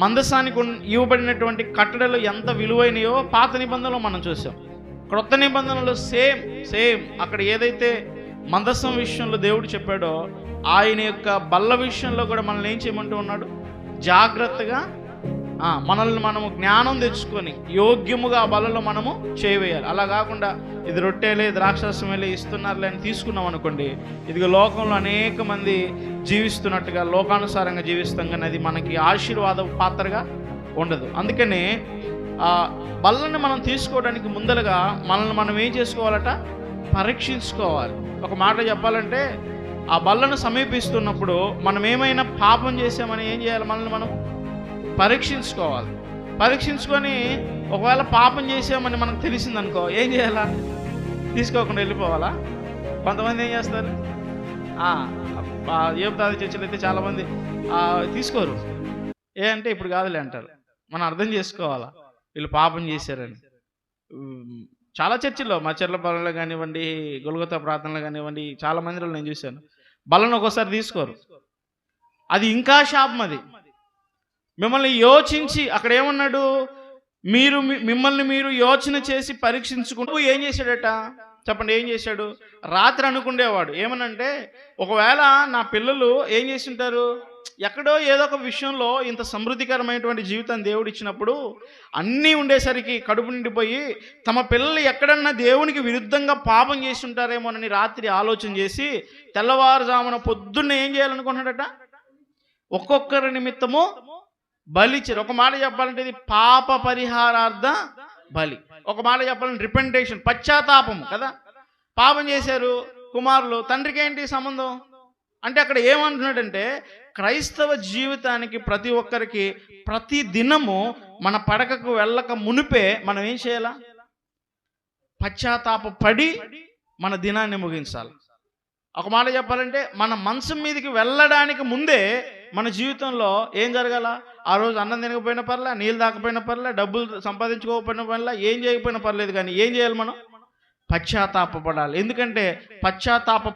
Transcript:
మందసానికి ఇవ్వబడినటువంటి కట్టడలు ఎంత విలువైనయో పాత నిబంధనలో మనం చూసాం. క్రొత్త నిబంధనలో సేమ్ అక్కడ ఏదైతే మందసం విషయంలో దేవుడు చెప్పాడో ఆయన యొక్క బల్ల విషయంలో కూడా మనల్ని ఏం చేయమంటూ ఉన్నాడు? జాగ్రత్తగా మనల్ని మనము జ్ఞానం తెచ్చుకొని యోగ్యముగా ఆ బలలో మనము చేయవేయాలి. అలా కాకుండా ఇది రొట్టెలే ద్రాక్షరసమేలే ఇస్తున్నారులే అని తీసుకున్నాం అనుకోండి, ఇదిగో లోకంలో అనేక మంది జీవిస్తున్నట్టుగా లోకానుసారంగా జీవిస్తాం, కానీ అది మనకి ఆశీర్వాద పాత్రగా ఉండదు. అందుకని బల్లని మనం తీసుకోవడానికి ముందరగా మనల్ని మనం ఏం చేసుకోవాలట? పరీక్షించుకోవాలి. ఒక మాట చెప్పాలంటే ఆ బల్లను సమీపిస్తున్నప్పుడు మనం ఏమైనా పాపం చేసామని ఏం చేయాలి? మనల్ని మనం పరీక్షించుకోవాలి. పరీక్షించుకొని ఒకవేళ పాపం చేసామని మనకు తెలిసిందనుకో ఏం చేయాలా? తీసుకోకుండా వెళ్ళిపోవాలా? కొంతమంది ఏం చేస్తారు, ఏపుతాది చర్చలు అయితే చాలామంది తీసుకోరు. అంటే ఇప్పుడు కాదులే అంటారు. మనం అర్థం చేసుకోవాలా వీళ్ళు పాపం చేశారని. చాలా చర్చిల్లో మా చెర్లపాలెంలో కానివ్వండి, గొల్గొతా ప్రార్థనలు కానివ్వండి, చాలా మందిలో నేను చూశాను బలను ఒక్కోసారి తీసుకోరు. అది ఇంకా శాపం. అది మిమ్మల్ని యోచించి అక్కడ ఏమన్నాడు? మిమ్మల్ని మీరు యోచన చేసి పరీక్షించుకుంటూ ఏం చేశాడట చెప్పండి? ఏం చేశాడు? రాత్రి అనుకుండేవాడు ఏమనంటే, ఒకవేళ నా పిల్లలు ఏం చేసి ఉంటారు, ఎక్కడో ఏదో ఒక విషయంలో ఇంత సమృద్ధికరమైనటువంటి జీవితాన్ని దేవుడు ఇచ్చినప్పుడు అన్నీ ఉండేసరికి కడుపు నిండిపోయి తమ పిల్లలు ఎక్కడన్నా దేవునికి విరుద్ధంగా పాపం చేసి ఉంటారేమోనని రాత్రి ఆలోచన చేసి తెల్లవారుజామున పొద్దున్న ఏం చేయాలనుకుంటున్నాడట? ఒక్కొక్కరి నిమిత్తము బలిచ్చారు. ఒక మాట చెప్పాలంటే ఇది పాప పరిహారార్థ బలి. ఒక మాట చెప్పాలంటే రిపెంటేషన్, పశ్చాత్తాపం కదా. పాపం చేశారు కుమారులు, తండ్రికి ఏంటి సంబంధం అంటే అక్కడ ఏమంటున్నాడంటే క్రైస్తవ జీవితానికి ప్రతి ఒక్కరికి ప్రతి దినము మన పడకకు వెళ్ళక మునిపే మనం ఏం చేయాలా? పశ్చాత్తాప పడి మన దినాన్ని ముగించాలి. ఒక మాట చెప్పాలంటే మన మంచం మీదకి వెళ్ళడానికి ముందే మన జీవితంలో ఏం జరగాల? ఆ రోజు అన్నం తినకపోయినా పర్లే, నీళ్ళు తాకపోయినా పర్లే, డబ్బులు సంపాదించుకోకపోయినా పర్లే, ఏం చేయకపోయినా పర్లేదు, కానీ ఏం చేయాలి? మనం పశ్చాత్తాపపడాలి. ఎందుకంటే పశ్చాత్తాప